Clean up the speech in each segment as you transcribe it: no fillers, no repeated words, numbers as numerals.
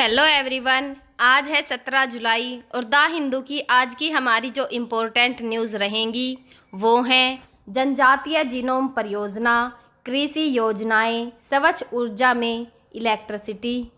Hello everyone. आज है 17 जुलाई और द हिंदू की आज की हमारी जो इम्पोर्टेंट न्यूज़ रहेंगी वो हैं जनजातीय जीनोम परियोजना, कृषि योजनाएं, स्वच्छ ऊर्जा में electricity.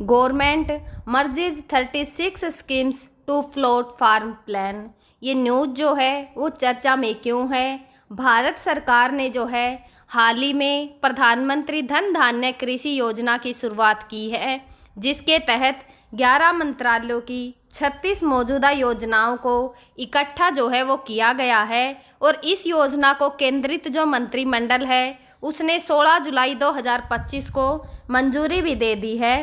Government merges 36 schemes to float farm plan. ये न्यूज़ जो है वो चर्चा में क्यों है? भारत सरकार ने जो है हाल ही में प्रधानमंत्री धन धान्य कृषि योजना की शुरुआत की है, जिसके तहत 11 मंत्रालयों की 36 मौजूदा योजनाओं को इकट्ठा जो है वो किया गया है। और इस योजना को केंद्रित जो मंत्रिमंडल है उसने 16 जुलाई 2025 को मंजूरी भी दे दी है।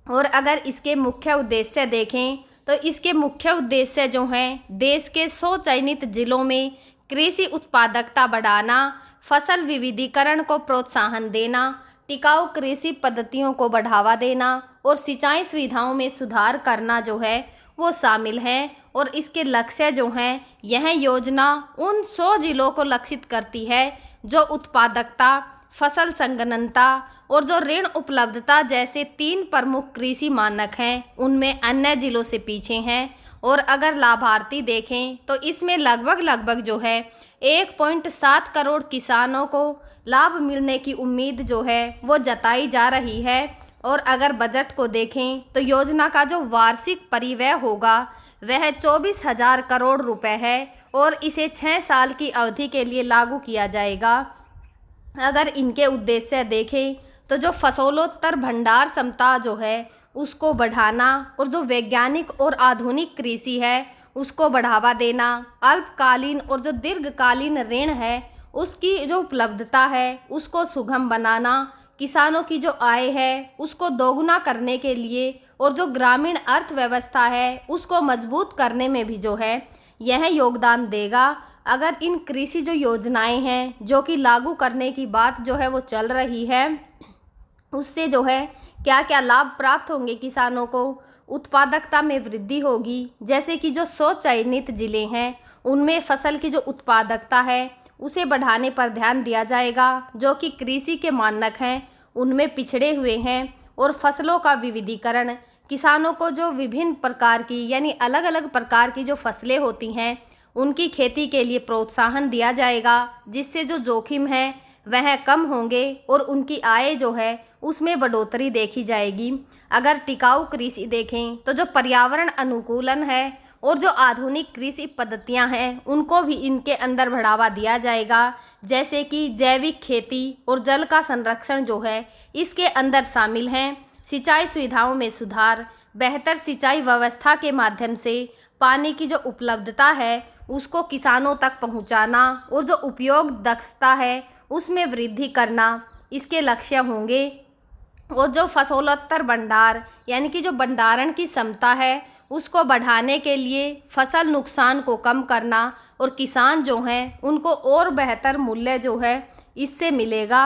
और अगर इसके मुख्य उद्देश्य देखें तो इसके मुख्य उद्देश्य जो हैं देश के 100 चयनित जिलों में कृषि उत्पादकता बढ़ाना, फसल विविधीकरण को प्रोत्साहन देना, टिकाऊ कृषि पद्धतियों को बढ़ावा देना और सिंचाई सुविधाओं में सुधार करना जो है वो शामिल है। और इसके लक्ष्य जो हैं यह योजना उन 100 जिलों को लक्षित करती है जो उत्पादकता, फसल संगणनता और जो ऋण उपलब्धता जैसे 3 प्रमुख कृषि मानक हैं उनमें अन्य जिलों से पीछे हैं। और अगर लाभार्थी देखें तो इसमें लगभग जो है 1.7 करोड़ किसानों को लाभ मिलने की उम्मीद जो है वो जताई जा रही है। और अगर बजट को देखें तो योजना का जो वार्षिक परिव्यय होगा वह 24,000 करोड़ रुपए है और इसे 6 साल की अवधि के लिए लागू किया जाएगा। अगर इनके उद्देश्य देखें तो जो फसलोत्तर भंडार क्षमता जो है उसको बढ़ाना और जो वैज्ञानिक और आधुनिक कृषि है उसको बढ़ावा देना, अल्पकालीन और जो दीर्घकालीन ऋण है उसकी जो उपलब्धता है उसको सुगम बनाना, किसानों की जो आय है उसको दोगुना करने के लिए और जो ग्रामीण अर्थव्यवस्था है उसको मजबूत करने में भी जो है यह योगदान देगा। अगर इन कृषि जो योजनाएं हैं जो कि लागू करने की बात जो है वो चल रही है उससे जो है क्या क्या लाभ प्राप्त होंगे किसानों को? उत्पादकता में वृद्धि होगी, जैसे कि जो 100 चयनित जिले हैं उनमें फसल की जो उत्पादकता है उसे बढ़ाने पर ध्यान दिया जाएगा जो कि कृषि के मानक हैं उनमें पिछड़े हुए हैं। और फसलों का विविधीकरण, किसानों को जो विभिन्न प्रकार की यानी अलग अलग प्रकार की जो फसलें होती हैं उनकी खेती के लिए प्रोत्साहन दिया जाएगा, जिससे जो जोखिम है वह कम होंगे और उनकी आय जो है उसमें बढ़ोतरी देखी जाएगी। अगर टिकाऊ कृषि देखें तो जो पर्यावरण अनुकूलन है और जो आधुनिक कृषि पद्धतियां हैं उनको भी इनके अंदर बढ़ावा दिया जाएगा, जैसे कि जैविक खेती और जल का संरक्षण जो है इसके अंदर शामिल हैं। सिंचाई सुविधाओं में सुधार, बेहतर सिंचाई व्यवस्था के माध्यम से पानी की जो उपलब्धता है उसको किसानों तक पहुंचाना और जो उपयोग दक्षता है उसमें वृद्धि करना इसके लक्ष्य होंगे। और जो फसलोत्तर भंडार यानी कि जो भंडारण की क्षमता है उसको बढ़ाने के लिए फसल नुकसान को कम करना और किसान जो हैं उनको और बेहतर मूल्य जो है इससे मिलेगा।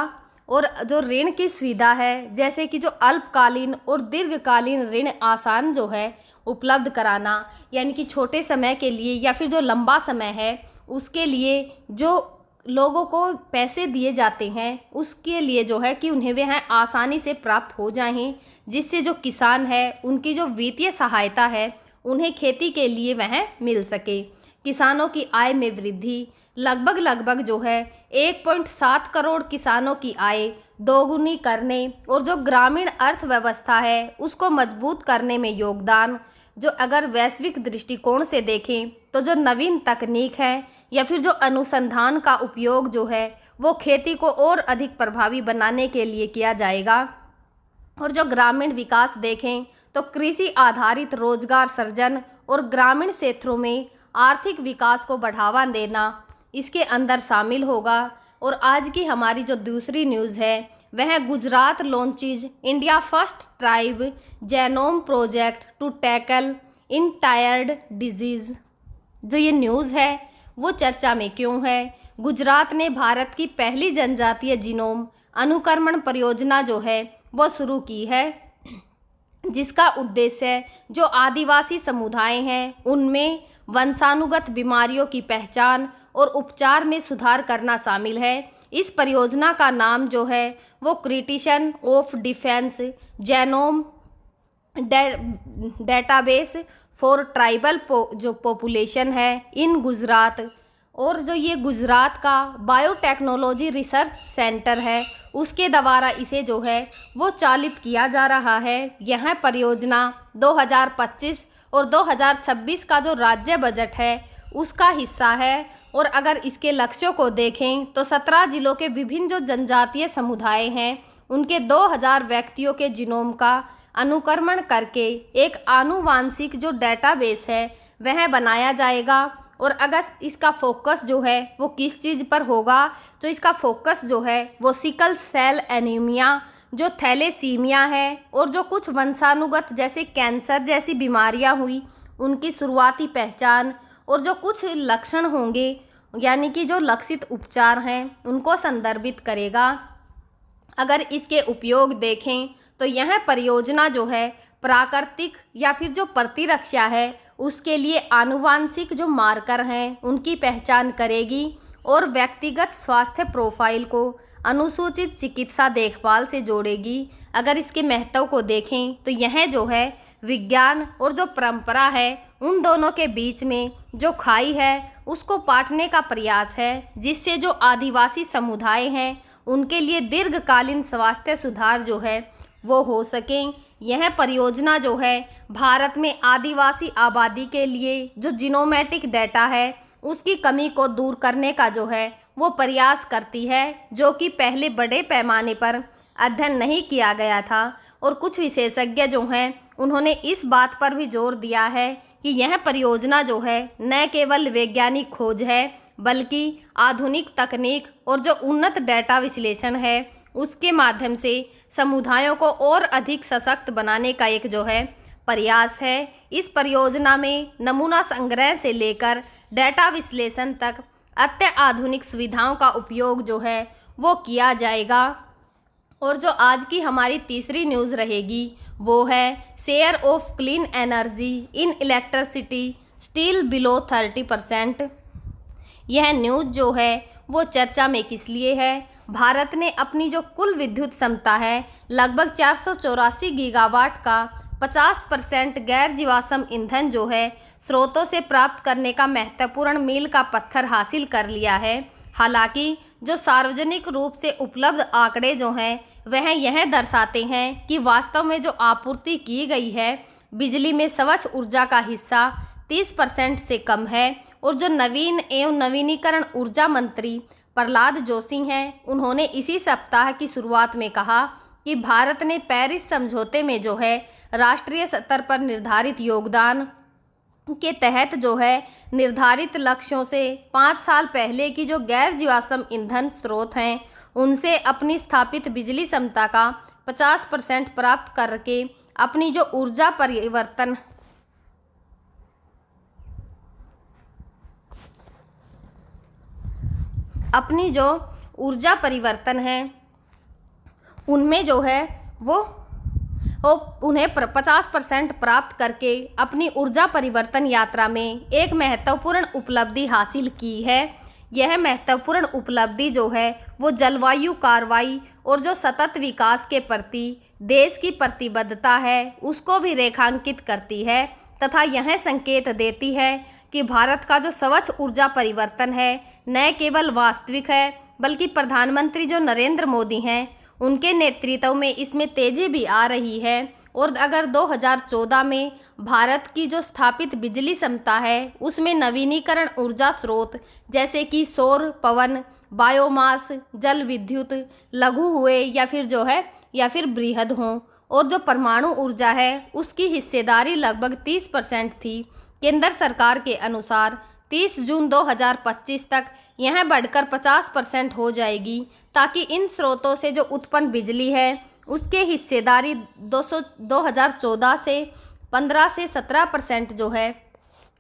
और जो ऋण की सुविधा है जैसे कि जो अल्पकालीन और दीर्घकालीन ऋण आसान जो है उपलब्ध कराना, यानी कि छोटे समय के लिए या फिर जो लंबा समय है उसके लिए जो लोगों को पैसे दिए जाते हैं उसके लिए जो है कि उन्हें वह आसानी से प्राप्त हो जाएं, जिससे जो किसान है उनकी जो वित्तीय सहायता है उन्हें खेती के लिए वह मिल सके। किसानों की आय में वृद्धि, लगभग जो है 1.7 करोड़ किसानों की आय दोगुनी करने और जो ग्रामीण अर्थव्यवस्था है उसको मजबूत करने में योगदान। जो अगर वैश्विक दृष्टिकोण से देखें तो जो नवीन तकनीक है या फिर जो अनुसंधान का उपयोग जो है वो खेती को और अधिक प्रभावी बनाने के लिए किया जाएगा। और जो ग्रामीण विकास देखें तो कृषि आधारित रोजगार सृजन और ग्रामीण क्षेत्रों में आर्थिक विकास को बढ़ावा देना इसके अंदर शामिल होगा। और आज की हमारी जो दूसरी न्यूज़ है वह Gujarat launches India first tribe genome project to tackle inherited disease. जो ये न्यूज़ है वो चर्चा में क्यों है? गुजरात ने भारत की पहली जनजातीय जीनोम अनुक्रमण परियोजना जो है वो शुरू की है, जिसका उद्देश्य जो आदिवासी समुदाय हैं उनमें वंशानुगत बीमारियों की पहचान और उपचार में सुधार करना शामिल है। इस परियोजना का नाम जो है वो creation of defence genome database for tribal जो पॉपुलेशन है इन गुजरात, और जो ये गुजरात का बायोटेक्नोलॉजी रिसर्च सेंटर है उसके द्वारा इसे जो है वो चालित किया जा रहा है। यह परियोजना 2025 और 2026 का जो राज्य बजट है उसका हिस्सा है। और अगर इसके लक्ष्यों को देखें तो 17 जिलों के विभिन्न जो जनजातीय समुदाय हैं उनके 2000 व्यक्तियों के जीनोम का अनुक्रमण करके एक आनुवांशिक जो डेटाबेस है वह बनाया जाएगा। और अगर इसका फोकस जो है वो किस चीज़ पर होगा तो इसका फोकस जो है वो सिकल सेल एनीमिया, जो थैलेसीमिया है और जो कुछ वंशानुगत जैसे कैंसर जैसी बीमारियां हुई उनकी शुरुआती पहचान और जो कुछ लक्षण होंगे यानी कि जो लक्षित उपचार हैं उनको संदर्भित करेगा। अगर इसके उपयोग देखें तो यह परियोजना जो है प्राकृतिक या फिर जो प्रतिरक्षा है उसके लिए आनुवांशिक जो मार्कर हैं उनकी पहचान करेगी और व्यक्तिगत स्वास्थ्य प्रोफाइल को अनुसूचित चिकित्सा देखभाल से जोड़ेगी। अगर इसके महत्व को देखें तो यह जो है विज्ञान और जो परंपरा है उन दोनों के बीच में जो खाई है उसको पाटने का प्रयास है, जिससे जो आदिवासी समुदाय हैं उनके लिए दीर्घकालीन स्वास्थ्य सुधार जो है वो हो सकें। यह परियोजना जो है भारत में आदिवासी आबादी के लिए जो जीनोमेटिक डेटा है उसकी कमी को दूर करने का जो है वो प्रयास करती है, जो कि पहले बड़े पैमाने पर अध्ययन नहीं किया गया था। और कुछ विशेषज्ञ जो हैं उन्होंने इस बात पर भी जोर दिया है कि यह परियोजना जो है न केवल वैज्ञानिक खोज है बल्कि आधुनिक तकनीक और जो उन्नत डेटा विश्लेषण है उसके माध्यम से समुदायों को और अधिक सशक्त बनाने का एक जो है प्रयास है। इस परियोजना में नमूना संग्रह से लेकर डेटा विश्लेषण तक अत्याधुनिक सुविधाओं का उपयोग जो है वो किया जाएगा। और जो आज की हमारी तीसरी न्यूज़ रहेगी वो है share of clean energy in electricity still below 30%। यह न्यूज़ जो है वो चर्चा में किस लिए है? भारत ने अपनी जो कुल विद्युत क्षमता है लगभग 484 गीगावाट का 50% गैर जीवाश्म ईंधन जो है स्रोतों से प्राप्त करने का महत्वपूर्ण मील का पत्थर हासिल कर लिया है। हालांकि जो सार्वजनिक रूप से उपलब्ध आंकड़े जो हैं वह यह दर्शाते हैं कि वास्तव में जो आपूर्ति की गई है बिजली में स्वच्छ ऊर्जा का हिस्सा 30% से कम है। और जो नवीन एवं नवीनीकरण ऊर्जा मंत्री प्रहलाद जोशी हैं उन्होंने इसी सप्ताह की शुरुआत में कहा कि भारत ने पेरिस समझौते में जो है राष्ट्रीय स्तर पर निर्धारित योगदान के तहत जो है निर्धारित लक्ष्यों से 5 साल पहले की जो गैर जीवाश्म ईंधन स्रोत हैं उनसे अपनी स्थापित बिजली क्षमता का 50% प्राप्त करके अपनी जो ऊर्जा परिवर्तन है उनमें जो है वो उन्हें 50% प्राप्त करके अपनी ऊर्जा परिवर्तन यात्रा में एक महत्वपूर्ण उपलब्धि हासिल की है। यह महत्वपूर्ण उपलब्धि जो है वो जलवायु कार्रवाई और जो सतत विकास के प्रति देश की प्रतिबद्धता है उसको भी रेखांकित करती है तथा यह संकेत देती है कि भारत का जो स्वच्छ ऊर्जा परिवर्तन है न केवल वास्तविक है बल्कि प्रधानमंत्री जो नरेंद्र मोदी हैं उनके नेतृत्व में इसमें तेजी भी आ रही है। और अगर 2014 में भारत की जो स्थापित बिजली क्षमता है उसमें नवीनीकरण ऊर्जा स्रोत जैसे कि सौर, पवन, बायोमास, जल विद्युत लघु हुए या फिर बृहद हों और जो परमाणु ऊर्जा है उसकी हिस्सेदारी लगभग 30% थी। केंद्र सरकार के अनुसार 30 जून 2025 तक यह बढ़कर 50% हो जाएगी ताकि इन स्रोतों से जो उत्पन्न बिजली है उसके हिस्सेदारी 2014 से 15 से 17% जो है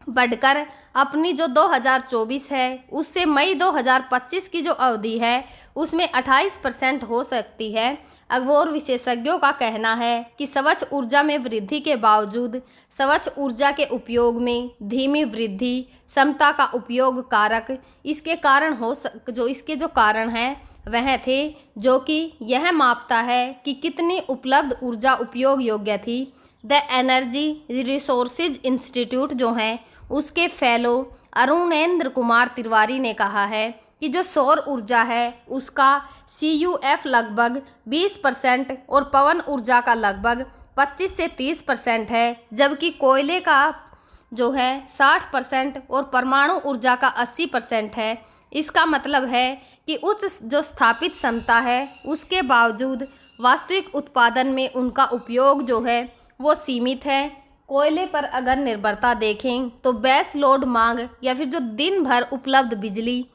बढ़कर अपनी जो 2024 है उससे मई 2025 की जो अवधि है उसमें 28% हो सकती है। और विशेषज्ञों का कहना है कि स्वच्छ ऊर्जा में वृद्धि के बावजूद स्वच्छ ऊर्जा के उपयोग में धीमी वृद्धि, क्षमता का उपयोग कारक इसके कारण कारण हैं वह थे जो कि यह मापता है कि कितनी उपलब्ध ऊर्जा उपयोग योग्य थी। द एनर्जी रिसोर्सेज इंस्टीट्यूट जो हैं उसके फेलो अरुणेंद्र कुमार तिवारी ने कहा है कि जो सौर ऊर्जा है उसका CUF लगभग 20% और पवन ऊर्जा का लगभग 25 से 30% है, जबकि कोयले का जो है 60% और परमाणु ऊर्जा का 80% है। इसका मतलब है कि उच्च जो स्थापित क्षमता है उसके बावजूद वास्तविक उत्पादन में उनका उपयोग जो है वो सीमित है। कोयले पर अगर निर्भरता देखें तो बेस लोड मांग या फिर जो दिन भर उपलब्ध बिजली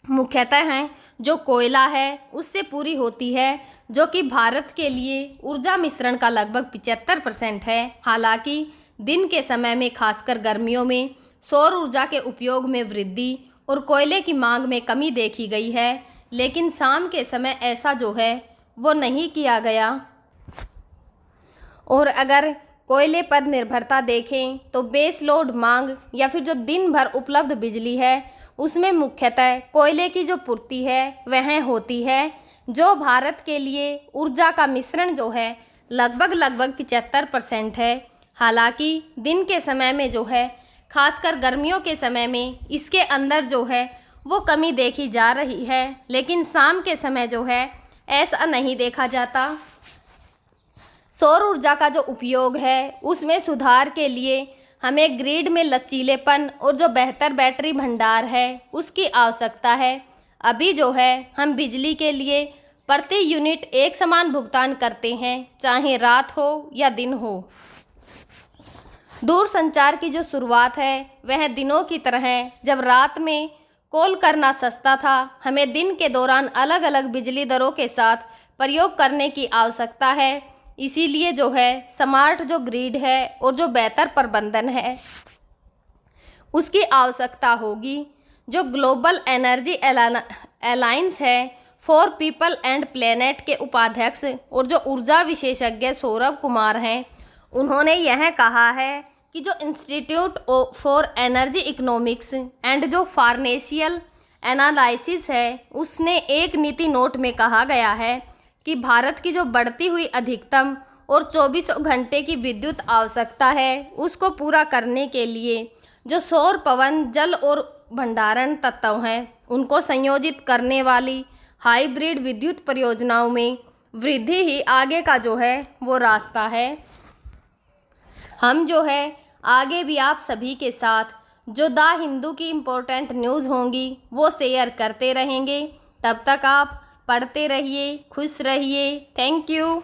मुख्यतः है जो कोयला है उससे पूरी होती है, जो कि भारत के लिए ऊर्जा मिश्रण का लगभग 75% है। हालांकि दिन के समय में खासकर गर्मियों में सौर ऊर्जा के उपयोग में वृद्धि और कोयले की मांग में कमी देखी गई है, लेकिन शाम के समय ऐसा जो है वो नहीं किया गया। और अगर कोयले पर निर्भरता देखें तो बेस लोड मांग या फिर जो दिन भर उपलब्ध बिजली है उसमें मुख्यतः कोयले की जो पूर्ति है वह होती है, जो भारत के लिए ऊर्जा का मिश्रण जो है लगभग 75% है। हालांकि दिन के समय में जो है खासकर गर्मियों के समय में इसके अंदर जो है वो कमी देखी जा रही है, लेकिन शाम के समय जो है ऐसा नहीं देखा जाता। सौर ऊर्जा का जो उपयोग है उसमें सुधार के लिए हमें ग्रिड में लचीलेपन और जो बेहतर बैटरी भंडार है उसकी आवश्यकता है। अभी जो है हम बिजली के लिए प्रति यूनिट एक समान भुगतान करते हैं, चाहे रात हो या दिन हो। दूरसंचार की जो शुरुआत है वह दिनों की तरह है, जब रात में कॉल करना सस्ता था। हमें दिन के दौरान अलग अलग बिजली दरों के साथ प्रयोग करने की आवश्यकता है। इसीलिए जो है स्मार्ट जो ग्रिड है और जो बेहतर प्रबंधन है उसकी आवश्यकता होगी। जो ग्लोबल एनर्जी अलायंस है फॉर पीपल एंड प्लेनेट के उपाध्यक्ष और जो ऊर्जा विशेषज्ञ सौरभ कुमार हैं, उन्होंने यह कहा है कि जो institute for energy economics and जो फाइनेंशियल एनालिसिस है उसने एक नीति नोट में कहा गया है कि भारत की जो बढ़ती हुई अधिकतम और 24 घंटे की विद्युत आवश्यकता है उसको पूरा करने के लिए जो सौर पवन जल और भंडारण तत्व हैं उनको संयोजित करने वाली हाइब्रिड विद्युत परियोजनाओं में वृद्धि ही आगे का जो है वो रास्ता है। हम जो है आगे भी आप सभी के साथ जो द हिंदू की इम्पोर्टेंट न्यूज़ होंगी वो शेयर करते रहेंगे। तब तक आप पढ़ते रहिए, खुश रहिए। Thank you.